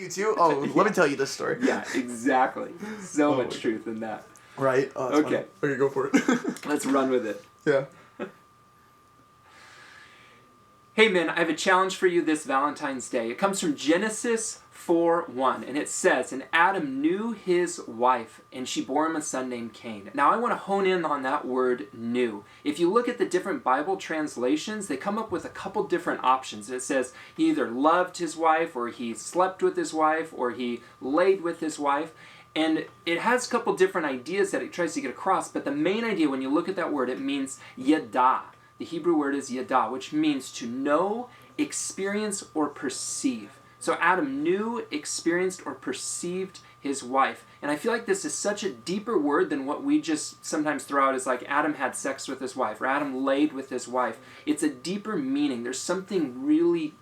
You too? Oh, let me tell you this story. Yeah, exactly. So much truth in that. Right? Oh, that's Okay. funny. Okay, go for it. Let's run with it. Yeah. Hey men, I have a challenge for you this Valentine's Day. It comes from Genesis 4:1, and it says, "And Adam knew his wife, and she bore him a son named Cain." Now I want to hone in on that word "knew." If you look at the different Bible translations, they come up with a couple different options. It says he either loved his wife, or he slept with his wife, or he laid with his wife. And it has a couple different ideas that it tries to get across, but the main idea when you look at that word, it means yada. The Hebrew word is yada, which means to know, experience, or perceive. So Adam knew, experienced, or perceived his wife. And I feel like this is such a deeper word than what we just sometimes throw out as like Adam had sex with his wife, or Adam laid with his wife. It's a deeper meaning. There's something really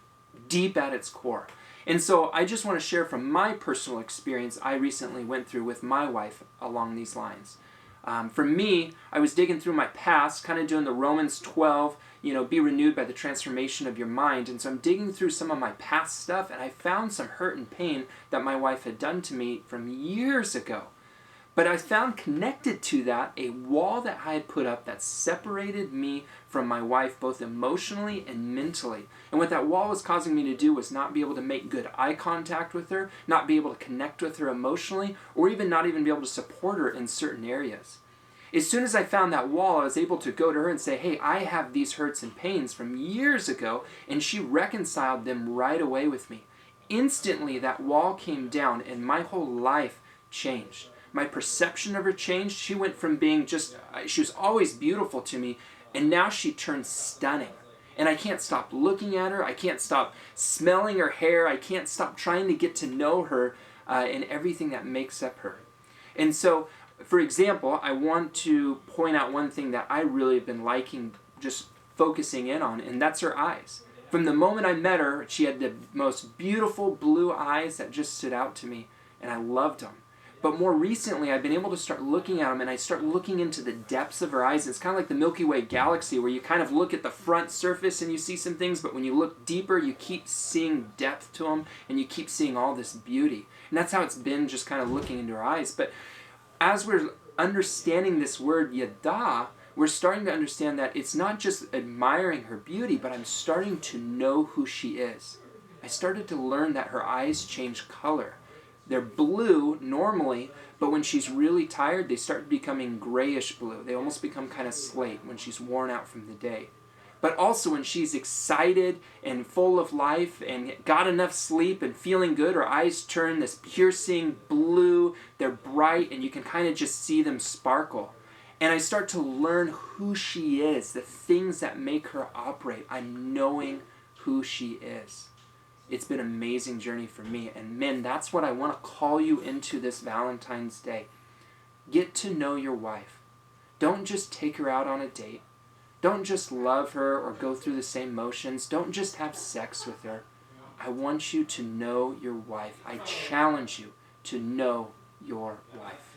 deep at its core. And so I just want to share from my personal experience I recently went through with my wife along these lines. For me, I was digging through my past, kind of doing the Romans 12, be renewed by the transformation of your mind. And so I'm digging through some of my past stuff, and I found some hurt and pain that my wife had done to me from years ago. But I found connected to that a wall that I had put up that separated me from my wife both emotionally and mentally. And what that wall was causing me to do was not be able to make good eye contact with her, not be able to connect with her emotionally, or even not even be able to support her in certain areas. As soon as I found that wall, I was able to go to her and say, hey, I have these hurts and pains from years ago, and she reconciled them right away with me. Instantly, that wall came down, and my whole life changed. My perception of her changed. She went from being she was always beautiful to me, and now she turned stunning. And I can't stop looking at her. I can't stop smelling her hair. I can't stop trying to get to know her and everything that makes up her. And so, for example, I want to point out one thing that I really have been liking, just focusing in on, and that's her eyes. From the moment I met her, she had the most beautiful blue eyes that just stood out to me, and I loved them. But more recently, I've been able to start looking at them, and I start looking into the depths of her eyes. It's kind of like the Milky Way galaxy, where you kind of look at the front surface and you see some things, but when you look deeper, you keep seeing depth to them, and you keep seeing all this beauty. And that's how it's been, just kind of looking into her eyes. But as we're understanding this word yada, we're starting to understand that it's not just admiring her beauty, but I'm starting to know who she is. I started to learn that her eyes change color. They're blue normally, but when she's really tired, they start becoming grayish blue. They almost become kind of slate when she's worn out from the day. But also when she's excited and full of life and got enough sleep and feeling good, her eyes turn this piercing blue. They're bright, and you can kind of just see them sparkle. And I start to learn who she is, the things that make her operate. I'm knowing who she is. It's been an amazing journey for me. And men, that's what I want to call you into this Valentine's Day. Get to know your wife. Don't just take her out on a date. Don't just love her or go through the same motions. Don't just have sex with her. I want you to know your wife. I challenge you to know your wife.